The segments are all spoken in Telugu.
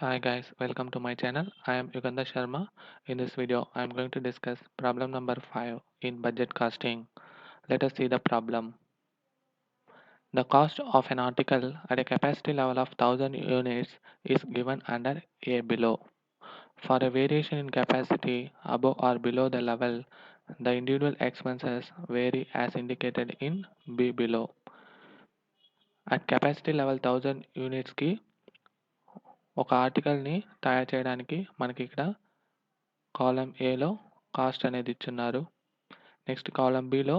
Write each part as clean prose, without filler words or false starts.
Hi guys, welcome to my channel. I am Yugandha Sharma. In this video, I am going to discuss problem number 5 in budget costing. Let us see the problem. The cost of an article at a capacity level of 1000 units is given under A below. For a variation in capacity above or below the level, the individual expenses vary as indicated in B below. At capacity level 1000 units కి ఒక ఆర్టికల్ని తయారు చేయడానికి మనకి ఇక్కడ కాలం ఏలో కాస్ట్ అనేది ఇచ్చున్నారు. నెక్స్ట్ కాలం బిలో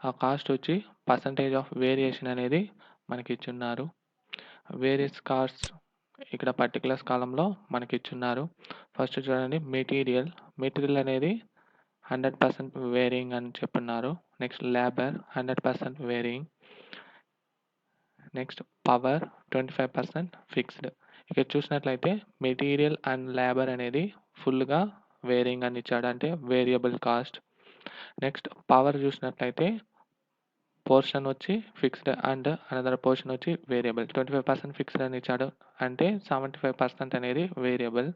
ఆ కాస్ట్ వచ్చి పర్సంటేజ్ ఆఫ్ వేరియేషన్ అనేది మనకి ఇచ్చున్నారు. వేరియస్ కాస్ట్స్ ఇక్కడ పర్టికులర్స్ కాలంలో మనకి ఇచ్చున్నారు. ఫస్ట్ చూడండి మెటీరియల్ అనేది 100% వేరియింగ్ అని చెప్పున్నారు. Next labour 100% varying. Next power 25% fixed. ఇక్కడ చూసినట్లయితే మెటీరియల్ అండ్ లేబర్ అనేది ఫుల్గా వేరియింగ్ అని ఇచ్చాడు, అంటే వేరియబుల్ కాస్ట్. నెక్స్ట్ పవర్ చూసినట్లయితే పోర్షన్ వచ్చి ఫిక్స్డ్ అండ్ అనదర్ పోర్షన్ వచ్చి వేరియబుల్. 25% ఫిక్స్డ్ అని ఇచ్చాడు, అంటే 75% అనేది వేరియబుల్.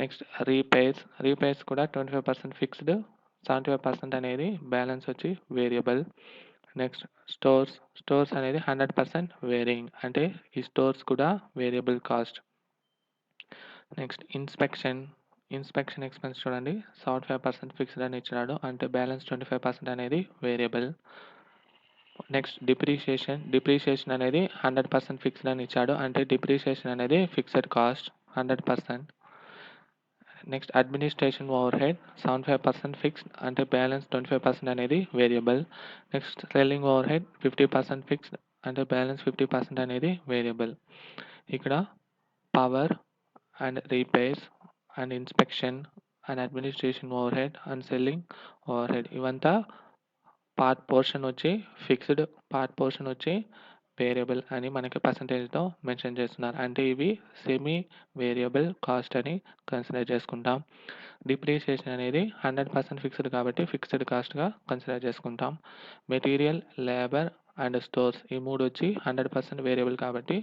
నెక్స్ట్ రీపేర్స్ కూడా 25% ఫిక్స్డ్, 75% అనేది బ్యాలెన్స్ వచ్చి వేరియబుల్. నెక్స్ట్ స్టోర్స్ అనేది 100% వేరియింగ్, అంటే ఈ స్టోర్స్ కూడా variable cost. Next inspection expense చూడండి, 75% ఫిక్స్డ్ అని ఇచ్చినాడు, అంటే బ్యాలెన్స్ 25% అనేది వేరియబుల్. నెక్స్ట్ డిప్రిషియేషన్ అనేది 100% ఫిక్స్డ్ అని ఇచ్చాడు, అంటే డిప్రిషియేషన్ అనేది fixed cost 100%. Next administration over head 75% fixed, అంటే బ్యాలెన్స్ 25% అనేది variable. Next selling over head 50% fixed, అంటే బ్యాలెన్స్ 50% అనేది వేరియబుల్. ఇక్కడ power and repairs and inspection and administration over head and selling over head ఇవంతా పార్ట్ పోర్షన్ వచ్చి ఫిక్స్డ్, పార్ట్ పోర్షన్ వచ్చి వేరియబుల్ అని మనకి పర్సంటేజ్తో మెన్షన్ చేస్తున్నారు, అంటే ఇవి సెమీ వేరియబుల్ కాస్ట్ అని కన్సిడర్ చేసుకుంటాం. డిప్రిషియేషన్ అనేది 100% ఫిక్స్డ్ కాబట్టి ఫిక్స్డ్ కాస్ట్గా కన్సిడర్ చేసుకుంటాం. మెటీరియల్, లేబర్ అండ్ స్టోర్స్ ఈ మూడు వచ్చి 100% వేరియబుల్ కాబట్టి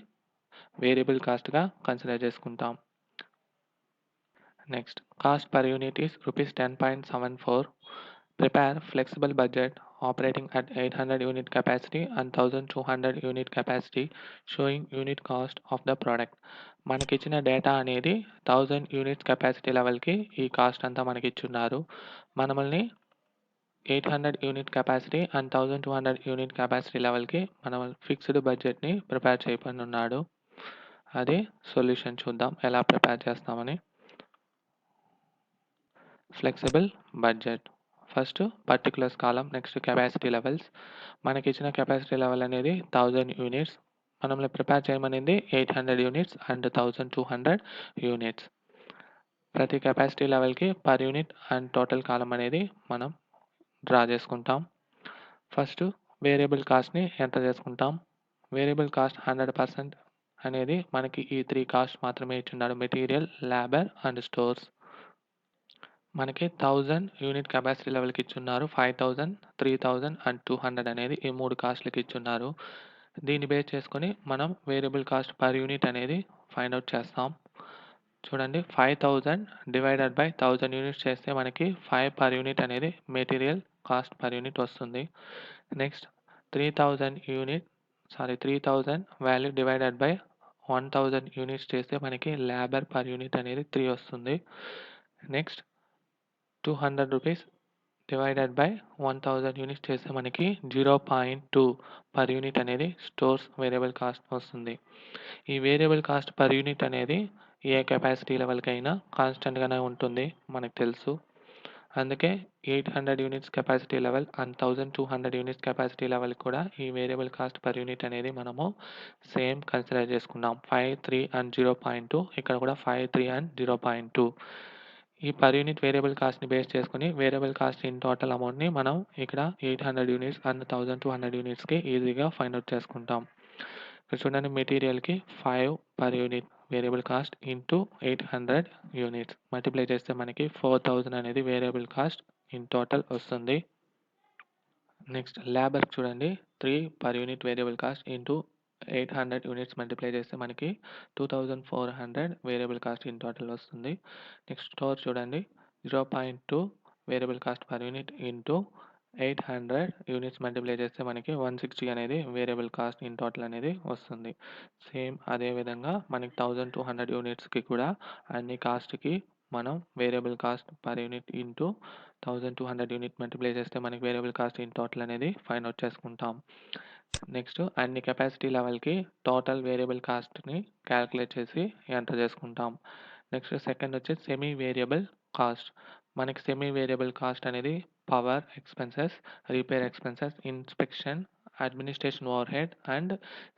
వేరియబుల్ కాస్ట్గా కన్సిడర్ చేసుకుంటాం. Next cost per unit is rupees 10.74. Prepare flexible budget operating at 800 unit capacity and 1200 unit capacity showing unit cost of the product. మనకి ఇచ్చిన డేటా అనేది 1000 యూనిట్స్ కెపాసిటీ లెవెల్కి ఈ కాస్ట్ అంతా మనకి ఇచ్చున్నారు. మనల్ని 800 unit capacity and 1200 unit capacity లెవెల్కి మనం ఫిక్స్డ్ బడ్జెట్ని ప్రిపేర్ చేయబడి ఉన్నాడు. అది సొల్యూషన్ చూద్దాం ఎలా ప్రిపేర్ చేస్తామని. ఫ్లెక్సిబుల్ బడ్జెట్ ఫస్ట్ పర్టికులర్స్ కాలం, నెక్స్ట్ కెపాసిటీ లెవెల్స్. మనకి ఇచ్చిన కెపాసిటీ లెవెల్ అనేది 1000 యూనిట్స్, మనల్ని ప్రిపేర్ చేయమనింది 800 యూనిట్స్ అండ్ 1200 యూనిట్స్. ప్రతి కెపాసిటీ లెవెల్కి పర్ యూనిట్ అండ్ టోటల్ కాలం అనేది మనం డ్రా చేసుకుంటాం. ఫస్ట్ వేరియబుల్ కాస్ట్ని ఎంత చేసుకుంటాం. వేరియబుల్ కాస్ట్ 100% అనేది మనకి ఈ 3 కాస్ట్ మాత్రమే ఇచ్చున్నాడు, మెటీరియల్, లేబర్ అండ్ స్టోర్స్. మనకి 1000 యూనిట్ కెపాసిటీ లెవెల్కి ఇచ్చున్నారు, 5000, 3000 అండ్ 200 అనేది ఈ 3 కాస్ట్లకి ఇచ్చున్నారు. దీన్ని బేస్ చేసుకొని మనం వేరియబుల్ కాస్ట్ పర్ యూనిట్ అనేది ఫైండ్ అవుట్ చేస్తాం. చూడండి, 5000 డివైడెడ్ బై 1000 యూనిట్స్ చేస్తే మనకి 5 పర్ యూనిట్ అనేది మెటీరియల్ కాస్ట్ పర్ యూనిట్ వస్తుంది. Next 3000 value divided by 1000 units చేస్తే మనకి లేబర్ పర్ యూనిట్ అనేది 3 వస్తుంది. Next 200 rupees divided by 1000 units చేస్తే మనకి 0.2 పర్ యూనిట్ అనేది స్టోర్స్ వేరియబుల్ కాస్ట్ వస్తుంది. ఈ వేరియబుల్ కాస్ట్ పర్ యూనిట్ అనేది ఏ కెపాసిటీ లెవెల్కైనా కాన్స్టెంట్గానే ఉంటుంది మనకు తెలుసు. అందుకే 800 units capacity level and 1200 units capacity level కూడా ఈ వేరియబుల్ కాస్ట్ పర్ యూనిట్ అనేది మనము సేమ్ కన్సిడర్ చేసుకున్నాం. 5, 3 అండ్ 0.2, ఇక్కడ కూడా 5, 3 అండ్ 0.2. ఈ పర్ యూనిట్ వేరియబుల్ కాస్ట్ని బేస్ చేసుకుని వేరియబుల్ కాస్ట్ ఇన్ టోటల్ అమౌంట్ని మనం ఇక్కడ 800 యూనిట్స్ అండ్ 1200 యూనిట్స్కి ఈజీగా ఫైండ్ అవుట్ చేసుకుంటాం. ఇక్కడ చూడండి, మెటీరియల్కి 5 per unit variable cost into 800 units multiply చేస్తే మనకి 4000 అనేది వేరియబుల్ కాస్ట్ ఇన్ టోటల్ వస్తుంది. నెక్స్ట్ లేబర్ చూడండి, 3 per unit variable cost into 800 units multiply చేస్తే మనకి 2400 వేరియబుల్ కాస్ట్ ఇన్ టోటల్ వస్తుంది. నెక్స్ట్ స్టోర్ చూడండి 0.2 variable cost per unit into 800 units multiply చేస్తే మనకి 160 అనేది వేరియబుల్ కాస్ట్ ఇన్ టోటల్ అనేది వస్తుంది. సేమ్ అదే విధంగా మనకి 1200 యూనిట్స్కి కూడా అన్ని కాస్ట్కి మనం variable cost per unit into 1200 unit multiply చేస్తే మనకి వేరియబుల్ కాస్ట్ ఇన్ టోటల్ అనేది ఫైండ్ అవుట్ చేసుకుంటాం. నెక్స్ట్ అన్ని కెపాసిటీ లెవెల్‌కి టోటల్ వేరియబుల్ కాస్ట్‌ని కాలిక్యులేట్ చేసి ఎంటర్ చేసుకుంటాం. నెక్స్ట్ సెకండ్ వచ్చేసి సెమీ వేరియబుల్ కాస్ట్. మనకి సెమీ వేరియబుల్ కాస్ట్ అనేది power expenses, repair expenses, inspection, administration overhead and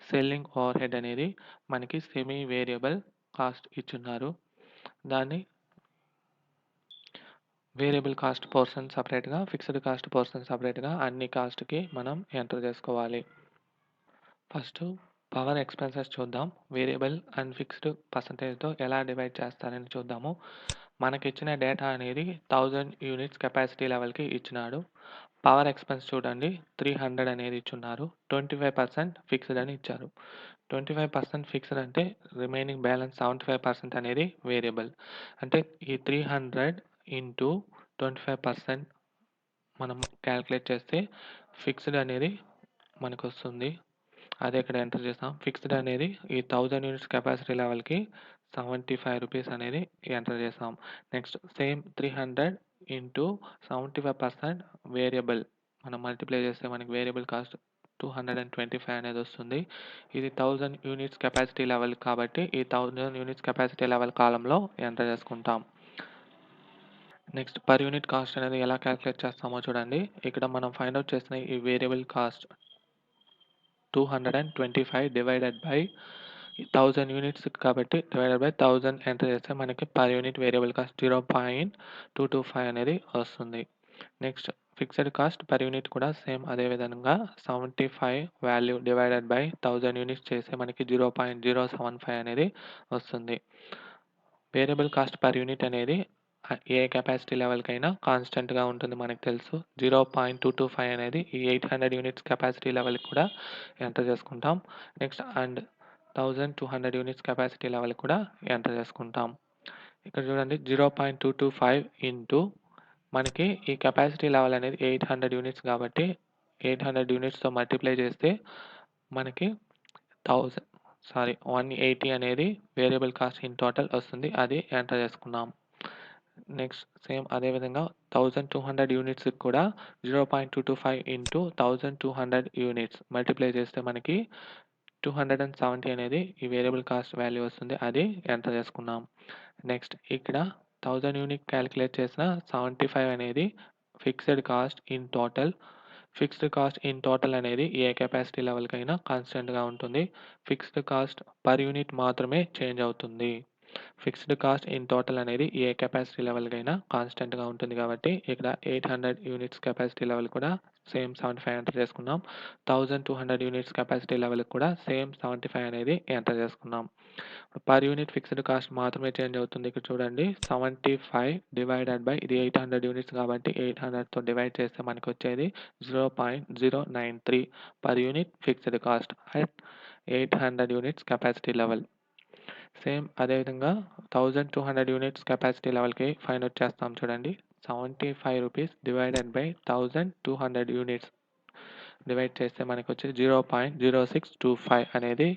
selling overhead అనేది మనకి సెమీ వేరియబుల్ కాస్ట్ ఇచ్చున్నారు. దాన్ని వేరియబుల్ కాస్ట్ పోర్షన్ సెపరేట్‌గా, ఫిక్స్డ్ కాస్ట్ పోర్షన్ సెపరేట్‌గా అన్ని కాస్ట్‌కి మనం ఎంటర్ చేసుకోవాలి. ఫస్ట్ పవర్ ఎక్స్‌పెన్సెస్ చూద్దాం. వేరియబుల్ అండ్ ఫిక్స్డ్ పర్సెంటేజ్‌తో ఎలా డివైడ్ చేస్తారని చూద్దాము. మనకిచ్చిన డేటా అనేది 1000 యూనిట్స్ కెపాసిటీ లెవెల్‌కి ఇచ్చినాడు. పవర్ ఎక్స్‌పెన్స్ చూడండి 300 అనేది ఇచ్చున్నారు. 25% ఫిక్స్డ్ అని ఇచ్చారు. 25% ఫిక్స్డ్ అంటే రిమైనింగ్ బ్యాలెన్స్ 75% అనేది వేరియబుల్. అంటే ఈ 300 ఇంటూ 25% మనం కాలిక్యులేట్ చేస్తే ఫిక్స్డ్ అనేది మనకొస్తుంది. అదే ఇక్కడ ఎంటర్ చేసాం. ఫిక్స్డ్ అనేది ఈ 1000 యూనిట్స్ కెపాసిటీ లెవెల్‌కి రూ. 75 అనేది ఎంటర్ చేసాం. నెక్స్ట్ సేమ్ 300 ఇంటూ 75% వేరియబుల్ మనం మల్టిప్లై చేస్తే మనకి వేరియబుల్ కాస్ట్ 225 అనేది వస్తుంది. ఇది 1000 యూనిట్స్ కెపాసిటీ లెవెల్ కాబట్టి ఈ 1000 యూనిట్స్ కెపాసిటీ లెవెల్ కాలమ్‌లో ఎంటర్ చేసుకుంటాం. నెక్స్ట్ పర్ యూనిట్ కాస్ట్ అనేది ఎలా కాలిక్యులేట్ చేస్తామో చూడండి. ఇక్కడ మనం ఫైండ్ ఔట్ చేసిన ఈ variable cost 225 divided by 1000 units కాబట్టి డివైడెడ్ బై 1000 ఎంటర్ చేస్తే మనకి పర్ యూనిట్ వేరియబుల్ కాస్ట్ 0.225 అనేది వస్తుంది. Next fixed cost per unit కూడా సేమ్ అదే విధంగా 75 వాల్యూ డివైడెడ్ బై 1000 యూనిట్స్ చేస్తే మనకి 0.075 అనేది వస్తుంది. వేరియబుల్ కాస్ట్ పర్ యూనిట్ అనేది ఏ కెపాసిటీ లెవెల్‌కైనా కాన్స్టెంట్‌గా ఉంటుంది మనకు తెలుసు. 0.225 అనేది ఈ 800 యూనిట్స్ కెపాసిటీ లెవెల్‌కి కూడా ఎంటర్ చేసుకుంటాం. నెక్స్ట్ అండ్ 1200 యూనిట్స్ కెపాసిటీ లెవెల్‌కి కూడా ఎంటర్ చేసుకుంటాం. ఇక్కడ చూడండి 0.225 ఇంటూ మనకి ఈ కెపాసిటీ లెవెల్ అనేది 800 యూనిట్స్ కాబట్టి 800 యూనిట్స్‌తో మల్టిప్లై చేస్తే మనకి 180 అనేది వేరియబుల్ కాస్ట్ ఇన్ టోటల్ వస్తుంది. అది ఎంటర్ చేసుకున్నాం. నెక్స్ట్ సేమ్ అదే విధంగా 1200 యూనిట్స్‌కి కూడా 0.225 ఇంటూ 1200 యూనిట్స్ మల్టిప్లై చేస్తే మనకి 270 అనేది ఈ వేరియబుల్ కాస్ట్ వాల్యూ వస్తుంది. అది ఎంటర్ చేసుకున్నాం. నెక్స్ట్ ఇక్కడ 1000 యూనిట్ కాలిక్యులేట్ చేసిన 75 అనేది fixed cost in total. Fixed cost in total అనేది ఏ కెపాసిటీ లెవెల్‌కైనా కాన్స్టెంట్‌గా ఉంటుంది. ఫిక్స్డ్ కాస్ట్ పర్ యూనిట్ మాత్రమే చేంజ్ అవుతుంది. ఫిక్స్డ్ కాస్ట్ ఇన్ టోటల్ అనేది ఏ కెపాసిటీ లెవెల్‌కైనా కాన్స్టెంట్‌గా ఉంటుంది కాబట్టి ఇక్కడ 800 యూనిట్స్ కెపాసిటీ లెవెల్ కూడా సేమ్ 75 ఎంటర్ చేసుకున్నాం. 1200 యూనిట్స్ కెపాసిటీ లెవెల్‌కి కూడా సేమ్ 75 అనేది ఎంటర్ చేసుకున్నాం. పర్ యూనిట్ ఫిక్స్డ్ కాస్ట్ మాత్రమే చేంజ్ అవుతుంది. ఇక్కడ చూడండి 75 డివైడెడ్ బై ఇది 800 యూనిట్స్ కాబట్టి 800తో డివైడ్ చేస్తే మనకొచ్చేది 0.093 per unit fixed cost at 800 units capacity level. Same అదేవిధంగా 1200 యూనిట్స్ కెపాసిటీ లెవెల్‌కి ఫైండ్ ఔట్ చేస్తాం చూడండి. రూ. 75 డివైడెడ్ బై 1200 యూనిట్స్ డివైడ్ చేస్తే మనకొచ్చేది 0.0625 అనేది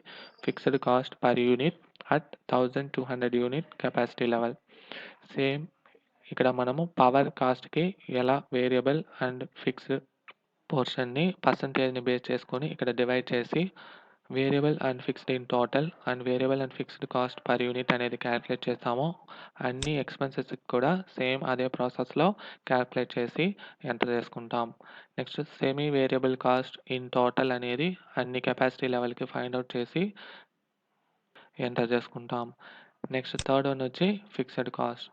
fixed cost per unit at 1200 unit capacity level. Same ఇక్కడ మనము పవర్ కాస్ట్‌కి ఎలా వేరియబుల్ అండ్ ఫిక్స్డ్ పోర్షన్‌ని పర్సెంటేజ్‌ని బేస్ చేసుకొని ఇక్కడ డివైడ్ చేసి variable and fixed in total and variable and fixed cost per unit అనేది కాలిక్యులేట్ చేస్తామో అన్ని ఎక్స్‌పెన్సెస్‌కి కూడా సేమ్ అదే ప్రాసెస్‌లో కాలిక్యులేట్ చేసి ఎంటర్ చేసుకుంటాం. Next semi variable cost in total అనేది అన్ని కెపాసిటీ లెవెల్‌కి ఫైండ్ ఔట్ చేసి ఎంటర్ చేసుకుంటాం. నెక్స్ట్ థర్డ్ వన్ వచ్చి ఫిక్స్డ్ కాస్ట్.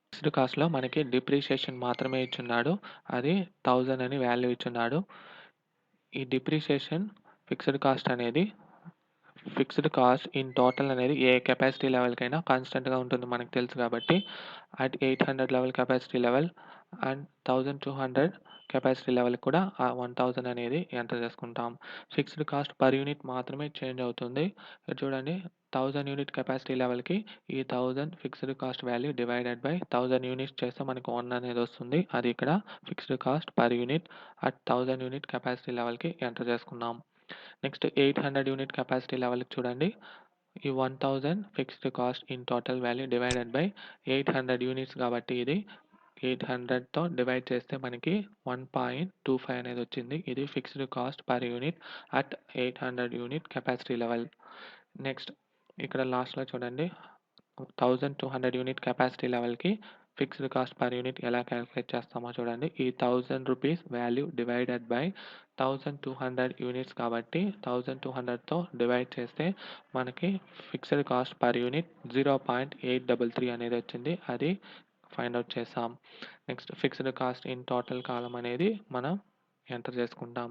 ఫిక్స్డ్ కాస్ట్‌లో మనకి డిప్రిషియేషన్ మాత్రమే ఇచ్చున్నాడు. అది 1000 అని వాల్యూ ఇచ్చున్నాడు. ఈ డిప్రిషియేషన్ ఫిక్స్డ్ కాస్ట్ అనేది ఫిక్స్డ్ కాస్ట్ ఇన్ టోటల్ అనేది ఏ కెపాసిటీ లెవెల్‌కైనా కాన్స్టెంట్‌గా ఉంటుంది మనకు తెలుసు కాబట్టి, at 800 level capacity level and 1200 capacity లెవెల్‌కి కూడా ఆ 1000 అనేది ఎంటర్ చేసుకుంటాం. ఫిక్స్డ్ కాస్ట్ పర్ యూనిట్ మాత్రమే చేంజ్ అవుతుంది. ఇక్కడ చూడండి 1000 యూనిట్ కెపాసిటీ లెవెల్‌కి ఈ 1000 fixed cost value divided by 1000 units చేస్తే మనకు 1 అనేది వస్తుంది. అది ఇక్కడ fixed cost per unit at 1000 unit capacity లెవెల్‌కి ఎంటర్ చేసుకున్నాం. నెక్స్ట్ 800 యూనిట్ కెపాసిటీ లెవెల్‌కి చూడండి. ఈ 1000 fixed cost in total value divided by 800 units కాబట్టి ఇది 800తో డివైడ్ చేస్తే మనకి 1.25 అనేది వచ్చింది. ఇది fixed cost per unit at 800 unit capacity level. Next ఇక్కడ లాస్ట్‌లో చూడండి 1200 యూనిట్ కెపాసిటీ లెవెల్‌కి ఫిక్స్డ్ కాస్ట్ పర్ యూనిట్ ఎలా క్యాలిక్యులేట్ చేస్తామో చూడండి. ఈ ₹1000 వాల్యూ డివైడెడ్ బై 1200 యూనిట్స్ కాబట్టి 1200తో డివైడ్ చేస్తే మనకి ఫిక్స్డ్ కాస్ట్ పర్ యూనిట్ 0.833 అనేది వచ్చింది. అది ఫైండ్ ఔట్ చేసాం. Next fixed cost in total column అనేది మనం ఎంటర్ చేసుకుంటాం.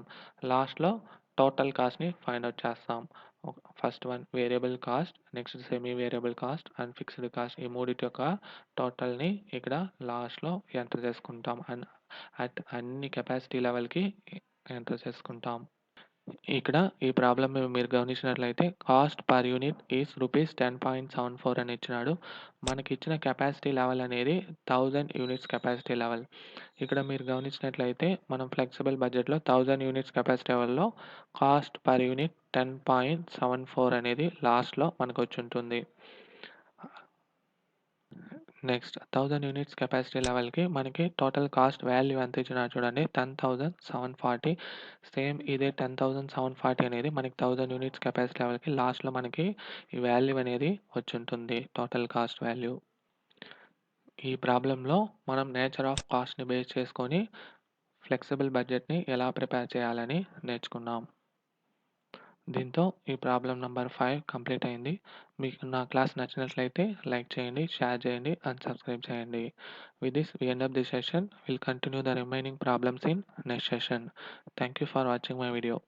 లాస్ట్‌లో టోటల్ కాస్ట్‌ని ఫైండ్ ఔట్ చేస్తాం. First one variable cost, next semi variable cost and fixed cost ఈ మూడిటి యొక్క టోటల్‌ని ఇక్కడ లాస్ట్‌లో ఎంటర్ చేసుకుంటాం. అండ్ అట్ అన్ని కెపాసిటీ లెవెల్‌కి ఎంటర్ చేసుకుంటాం. ఇక్కడ ఈ ప్రాబ్లమ్ మీరు గమనించినట్లయితే cost per unit is rupees 10.74 అని ఇచ్చినాడు. మనకిచ్చిన కెపాసిటీ లెవెల్ అనేది 1000 యూనిట్స్ కెపాసిటీ లెవెల్. ఇక్కడ మీరు గమనించినట్లయితే మనం ఫ్లెక్సిబుల్ బడ్జెట్‌లో 1000 యూనిట్స్ కెపాసిటీ లెవెల్‌లో కాస్ట్ పర్ యూనిట్ 10.74 అనేది లాస్ట్‌లో మనకొచ్చుంటుంది. నెక్స్ట్ 1000 యూనిట్స్ కెపాసిటీ లెవెల్‌కి మనకి టోటల్ కాస్ట్ వాల్యూ ఎంత ఇచ్చినాడో చూడండి 10,740. సేమ్ ఇదే 10,740 అనేది మనకి 1000 యూనిట్స్ కెపాసిటీ లెవెల్‌కి లాస్ట్‌లో మనకి ఈ వాల్యూ అనేది వచ్చుంటుంది. Total cost value. ఈ ప్రాబ్లమ్‌లో మనం నేచర్ ఆఫ్ కాస్ట్‌ని బేస్ చేసుకొని ఫ్లెక్సిబుల్ బడ్జెట్‌ని ఎలా ప్రిపేర్ చేయాలని నేర్చుకున్నాం. దీంతో ఈ ప్రాబ్లమ్ నంబర్ 5 కంప్లీట్ అయింది. మీకు నా క్లాస్ నచ్చినట్లయితే లైక్ చేయండి, షేర్ చేయండి అండ్ సబ్స్క్రైబ్ చేయండి. With this we end up the session. Will continue the remaining problems in next session. Thank you for watching my video.